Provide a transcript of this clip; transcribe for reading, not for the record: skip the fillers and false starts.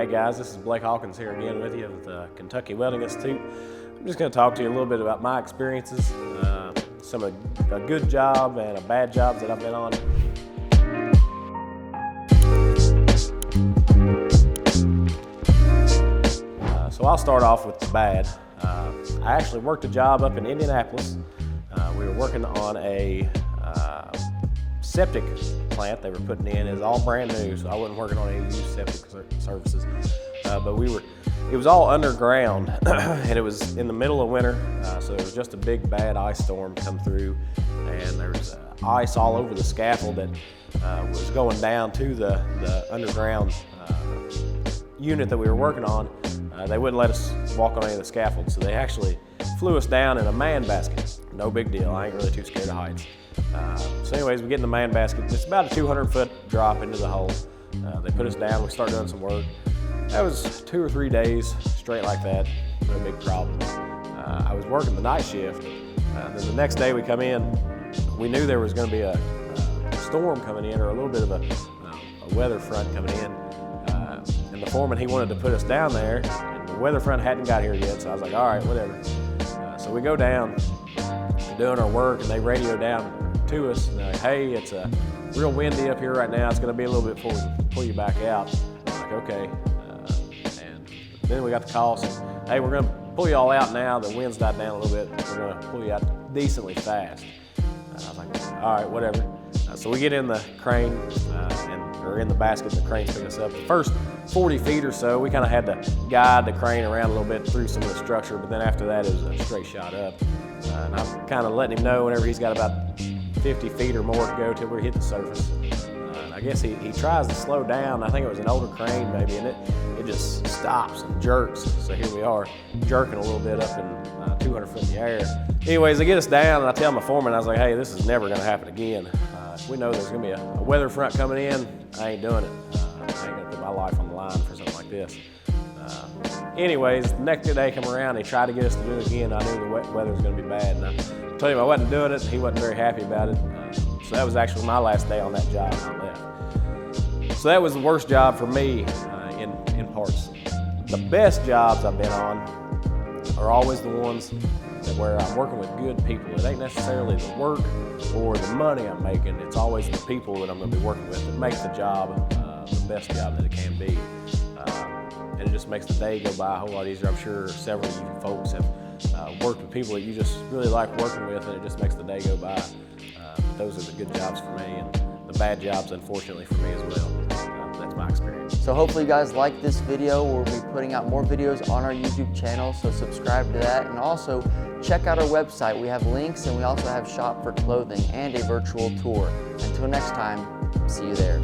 Hey guys, this is Blake Hawkins here again with you at the Kentucky Welding Institute. I'm just going to talk to you a little bit about my experiences, some of a good job and a bad jobs that I've been on. So I'll start off with the bad. I actually worked a job up in Indianapolis. We were working on a septic plant they were putting in. It was all brand new, so I wasn't working on any used septic services. But it was all underground, and it was in the middle of winter, so it was just a big bad ice storm come through, and there was ice all over the scaffold that was going down to the underground unit that we were working on. They wouldn't let us walk on any of the scaffolds, so they actually flew us down in a man basket. No big deal, I ain't really too scared of heights. So anyways, we get in the man basket. It's about a 200-foot drop into the hole. They put us down, we start doing some work. That was 2 or 3 days straight like that, no big problem. I was working the night shift. Then the next day we come in, we knew there was gonna be a storm coming in, or a little bit of a weather front coming in. And the foreman, he wanted to put us down there, and the weather front hadn't got here yet, so I was like, all right, whatever. So we go down, doing our work, and they radio down to us, and they're like, hey, it's real windy up here right now, it's gonna be a little bit before we pull you back out. I'm like, okay. And then we got the call saying, hey, we're gonna pull you all out now, the wind's died down a little bit, we're gonna pull you out decently fast. And I was like, all right, whatever. So we get in the crane, or in the basket, the crane's picking us up. The first 40 feet or so, we kind of had to guide the crane around a little bit through some of the structure, but then after that, it was a straight shot up. And I'm kind of letting him know whenever he's got about 50 feet or more to go till we hit the surface. And I guess he tries to slow down. I think it was an older crane maybe, and it just stops and jerks. So here we are, jerking a little bit up in 200 foot in the air. Anyways, they get us down, and I tell my foreman, I was like, hey, this is never gonna happen again. If we know there's gonna be a weather front coming in, I ain't doing it. I ain't gonna put my life on the line for something like this. Anyways, the next day come around, they tried to get us to do it again. I knew the weather was gonna be bad, and I told him I wasn't doing it. He wasn't very happy about it. So that was actually my last day on that job, and I left. So that was the worst job for me in parts. The best jobs I've been on are always the ones where I'm working with good people. It ain't necessarily the work or the money I'm making. It's always the people that I'm going to be working with that make the job the best job that it can be. And it just makes the day go by a whole lot easier. I'm sure several of you folks have worked with people that you just really like working with, and it just makes the day go by. But those are the good jobs for me, and the bad jobs, unfortunately, for me as well. That's my experience. So hopefully you guys like this video. We'll be putting out more videos on our YouTube channel, so subscribe to that. And also check out our website. We have links, and we also have shop for clothing and a virtual tour. Until next time, see you there.